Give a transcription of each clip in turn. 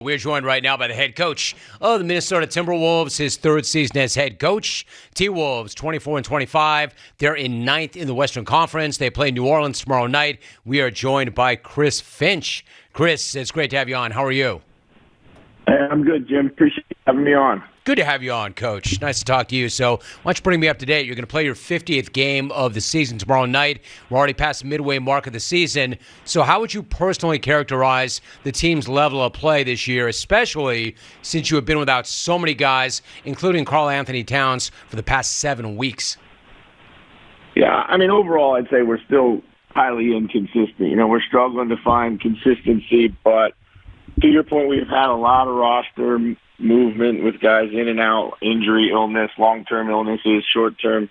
We're joined right now by the head coach of the Minnesota Timberwolves, his third season as head coach. T-Wolves, 24-25. They're in ninth in the Western Conference. They play New Orleans tomorrow night. We are joined by Chris Finch. Chris, it's great to have you on. How are you? I'm good, Jim. Appreciate you having me on. Good to have you on, Coach. Nice to talk to you. So why don't you bring me up to date? You're going to play your 50th game of the season tomorrow night. We're already past the midway mark of the season. So how would you personally characterize the team's level of play this year, especially since you have been without so many guys, including Karl-Anthony Towns, for the past 7 weeks? Yeah, I mean, overall, I'd say we're still highly inconsistent. We're struggling to find consistency, but to your point, we've had a lot of roster movement with guys in and out, injury, illness, long-term illnesses, short-term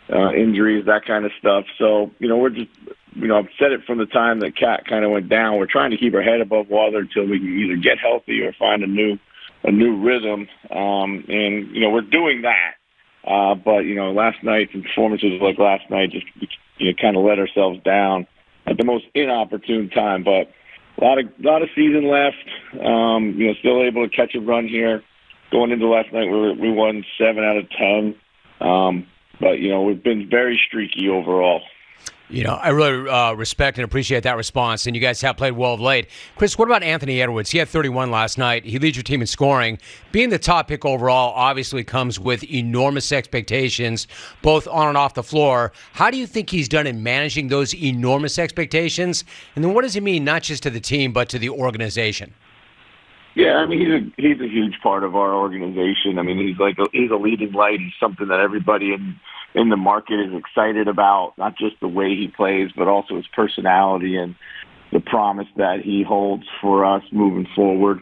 injuries, that kind of stuff. So, we're just, I've said it from the time that Cat kind of went down. We're trying to keep our head above water until we can either get healthy or find a new rhythm. And we're doing that. But last night's performances like last night just kind of let ourselves down at the most inopportune time. But a lot of season left. Still able to catch a run here. Going into last night, we won 7 out of 10. But we've been very streaky overall. I really respect and appreciate that response, and you guys have played well of late. Chris, what about Anthony Edwards? He had 31 last night. He leads your team in scoring. Being the top pick overall obviously comes with enormous expectations, both on and off the floor. How do you think he's done in managing those enormous expectations? And then what does it mean not just to the team, but to the organization? Yeah, I mean, he's a huge part of our organization. I mean, he's a leading light. He's something that everybody in the market is excited about, not just the way he plays, but also his personality and the promise that he holds for us moving forward.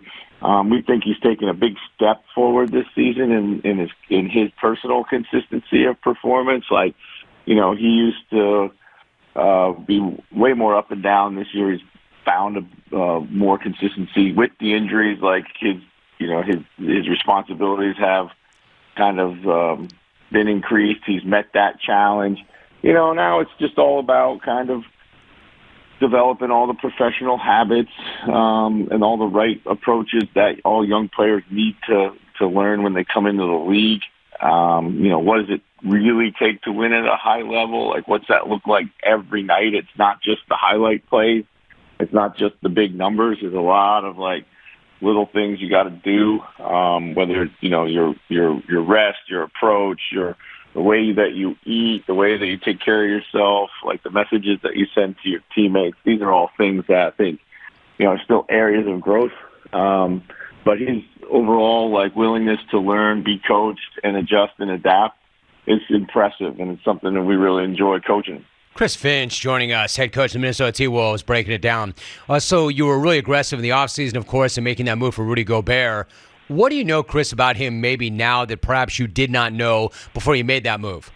We think he's taken a big step forward this season in his personal consistency of performance. Like, he used to be way more up and down. This year he's found more consistency with the injuries. Like his responsibilities have kind of been increased. He's met that challenge. Now it's just all about kind of developing all the professional habits and all the right approaches that all young players need to learn when they come into the league. What does it really take to win at a high level? Like, what's that look like every night? It's not just the highlight plays. It's not just the big numbers. There's a lot of little things you got to do, whether it's your rest, your approach, the way that you eat, the way that you take care of yourself, like the messages that you send to your teammates. These are all things that I think are still areas of growth. But his overall willingness to learn, be coached, and adjust and adapt is impressive, and it's something that we really enjoy coaching. Chris Finch joining us, head coach of the Minnesota T-Wolves, breaking it down. So you were really aggressive in the offseason, of course, in making that move for Rudy Gobert. What do you know, Chris, about him maybe now that perhaps you did not know before you made that move?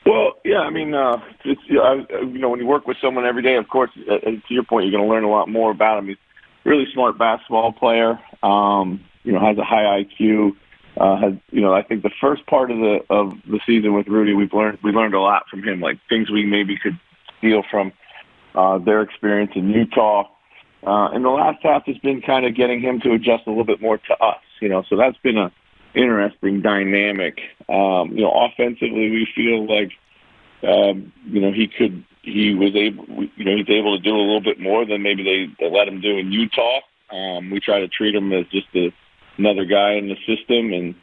Well, yeah, I mean, when you work with someone every day, of course, to your point, you're going to learn a lot more about him. He's a really smart basketball player, has a high IQ. I think the first part of the season with Rudy, we learned a lot from him, like things we maybe could steal from their experience in Utah. And the last half has been kind of getting him to adjust a little bit more to us, so that's been a interesting dynamic. Offensively, we feel like he's able to do a little bit more than maybe they let him do in Utah. We try to treat him as just another guy in the system and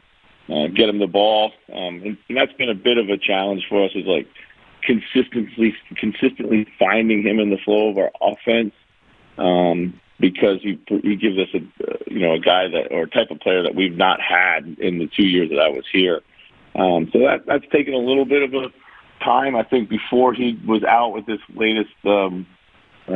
get him the ball. And that's been a bit of a challenge for us, is consistently finding him in the flow of our offense, because he gives us a guy or a type of player that we've not had in the 2 years that I was here. So that's taken a little bit of a time. I think before he was out with this latest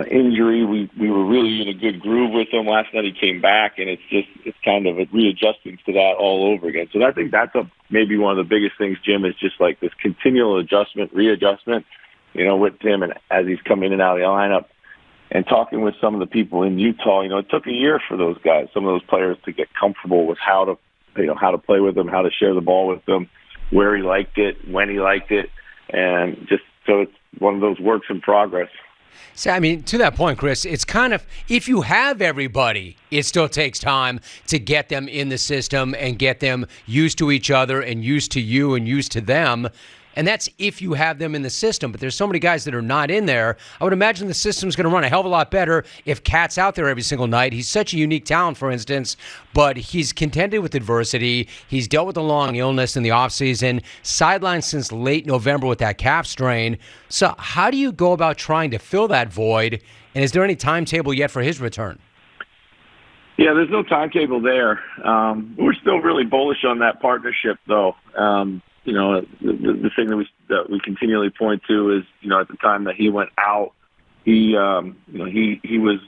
injury, we were really in a good groove with him. Last night he came back, and it's kind of readjusting to that all over again. So I think that's maybe one of the biggest things, Jim, is just this continual readjustment, with him, and as he's come in and out of the lineup. And talking with some of the people in Utah, it took a year for those guys, some of those players, to get comfortable with how to play with them, how to share the ball with them, where he liked it, when he liked it, and just so it's one of those works in progress. So, I mean, to that point, Chris, it's kind of, if you have everybody, it still takes time to get them in the system and get them used to each other and used to you and used to them. And that's if you have them in the system. But there's so many guys that are not in there. I would imagine the system's going to run a hell of a lot better if Cat's out there every single night. He's such a unique talent, for instance, but he's contended with adversity. He's dealt with a long illness in the offseason, sidelined since late November with that calf strain. So how do you go about trying to fill that void? And is there any timetable yet for his return? Yeah, there's no timetable there. We're still really bullish on that partnership, though. The thing that we continually point to is, at the time that he went out, he was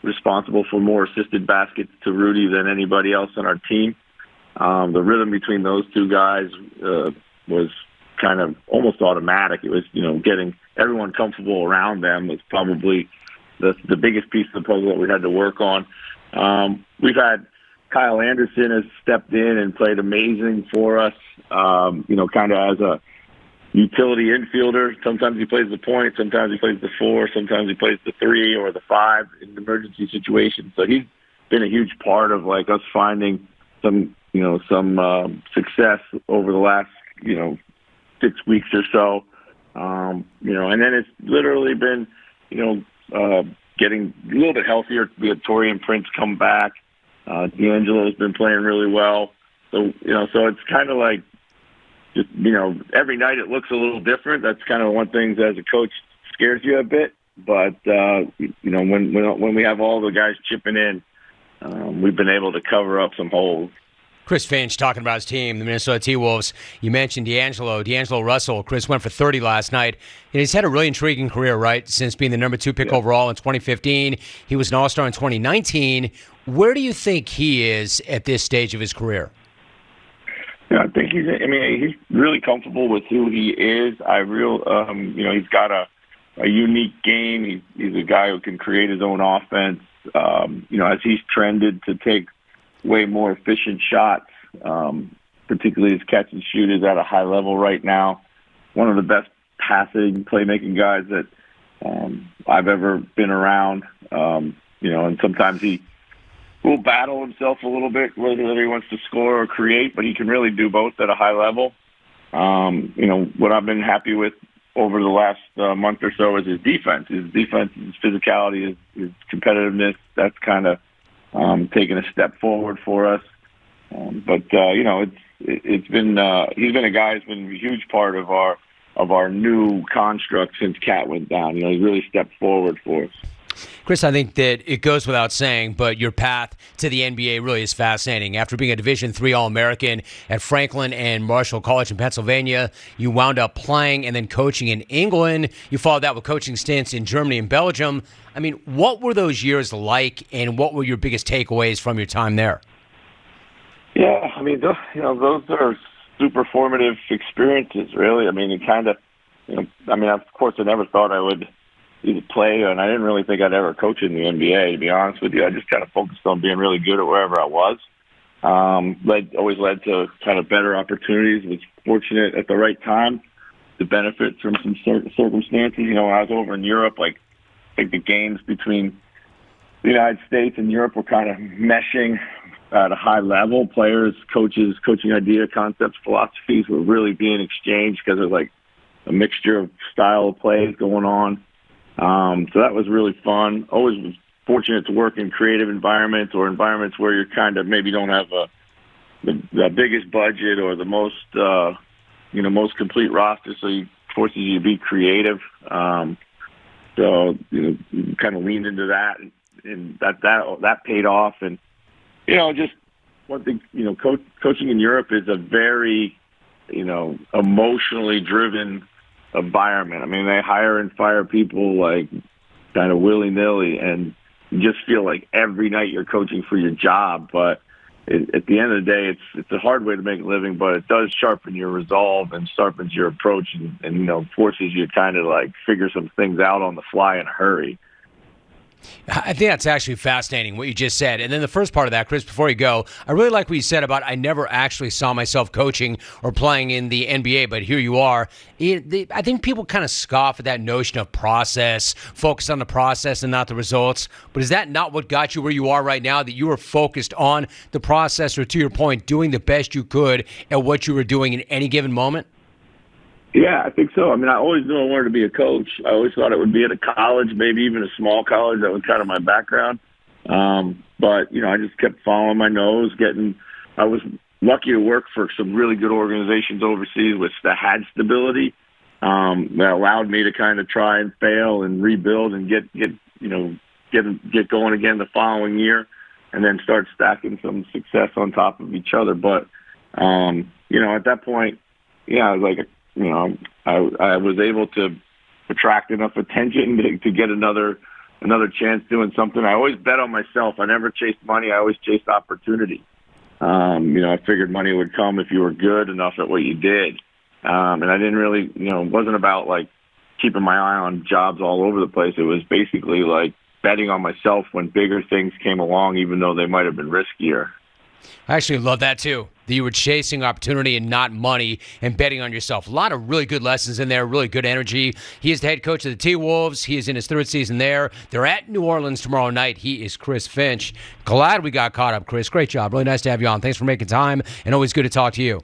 responsible for more assisted baskets to Rudy than anybody else on our team. The rhythm between those two guys was kind of almost automatic. It was, getting everyone comfortable around them was probably the biggest piece of the puzzle that we had to work on. We've had Kyle Anderson has stepped in and played amazing for us, kind of as a utility infielder. Sometimes he plays the point, sometimes he plays the 4, sometimes he plays the 3 or the 5 in emergency situations. So he's been a huge part of us finding some success over the last, 6 weeks or so. And then it's literally been, getting a little bit healthier. We had Torrey and Prince come back. D'Angelo's been playing really well. So it's kind of like, just, every night it looks a little different. That's kind of one thing that as a coach scares you a bit. But, when we have all the guys chipping in, we've been able to cover up some holes. Chris Finch talking about his team, the Minnesota T-Wolves. You mentioned D'Angelo Russell. Chris went for 30 last night. And he's had a really intriguing career, right, since being the number 2 pick overall in 2015. He was an All-Star in 2019. Where do you think he is at this stage of his career? Yeah, I think he's really comfortable with who he is. He's got a unique game. He's a guy who can create his own offense. As he's trended to take way more efficient shots, particularly his catch and shoot is at a high level right now. One of the best passing, playmaking guys that I've ever been around. And sometimes he will battle himself a little bit, whether he wants to score or create, but he can really do both at a high level. What I've been happy with over the last month or so is his defense. His physicality, his competitiveness, that's kind of taken a step forward for us. It's been he's been a guy who's been a huge part of our new construct since Cat went down. He's really stepped forward for us. Chris, I think that it goes without saying, but your path to the NBA really is fascinating. After being a Division III All-American at Franklin and Marshall College in Pennsylvania, you wound up playing and then coaching in England. You followed that with coaching stints in Germany and Belgium. I mean, what were those years like, and what were your biggest takeaways from your time there? Yeah, those are super formative experiences, really. Of course, I never thought I would either play, and I didn't really think I'd ever coach in the NBA, to be honest with you. I just kind of focused on being really good at wherever I was. Always led to kind of better opportunities. Was fortunate at the right time to benefit from some circumstances. When I was over in Europe, like the games between the United States and Europe were kind of meshing at a high level. Players, coaches, coaching idea, concepts, philosophies were really being exchanged because there's like a mixture of style of plays going on. So that was really fun. Always was fortunate to work in creative environments or environments where you kind of maybe don't have the biggest budget or the most most complete roster, so it forces you to be creative. So kind of leaned into that, and that paid off. And just one thing, coaching in Europe is a very emotionally driven environment. They hire and fire people like kind of willy-nilly, and you just feel like every night you're coaching for your job. But at the end of the day, it's a hard way to make a living, but it does sharpen your resolve and sharpens your approach, and forces you to kind of like figure some things out on the fly and hurry. I think that's actually fascinating what you just said. And then the first part of that, Chris, before you go, I really like what you said about I never actually saw myself coaching or playing in the NBA, but here you are. I think people kind of scoff at that notion of process, focus on the process and not the results. But is that not what got you where you are right now, that you were focused on the process, or to your point, doing the best you could at what you were doing in any given moment? Yeah, I think so. I mean, I always knew I wanted to be a coach. I always thought it would be at a college, maybe even a small college. That was kind of my background. But, I just kept following my nose, I was lucky to work for some really good organizations overseas that had stability, that allowed me to kind of try and fail and rebuild and get going again the following year, and then start stacking some success on top of each other. But, at that point, I was like, I was able to attract enough attention to get another chance doing something. I always bet on myself. I never chased money. I always chased opportunity. I figured money would come if you were good enough at what you did. And I didn't really, it wasn't about like keeping my eye on jobs all over the place. It was basically like betting on myself when bigger things came along, even though they might have been riskier. I actually love that too, that you were chasing opportunity and not money and betting on yourself. A lot of really good lessons in there, really good energy. He is the head coach of the T-Wolves. He is in his third season there. They're at New Orleans tomorrow night. He is Chris Finch. Glad we got caught up, Chris. Great job. Really nice to have you on. Thanks for making time, and always good to talk to you.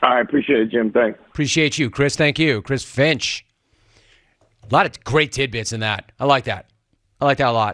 I appreciate it, Jim. Thanks. Appreciate you, Chris. Thank you. Chris Finch. A lot of great tidbits in that. I like that. I like that a lot.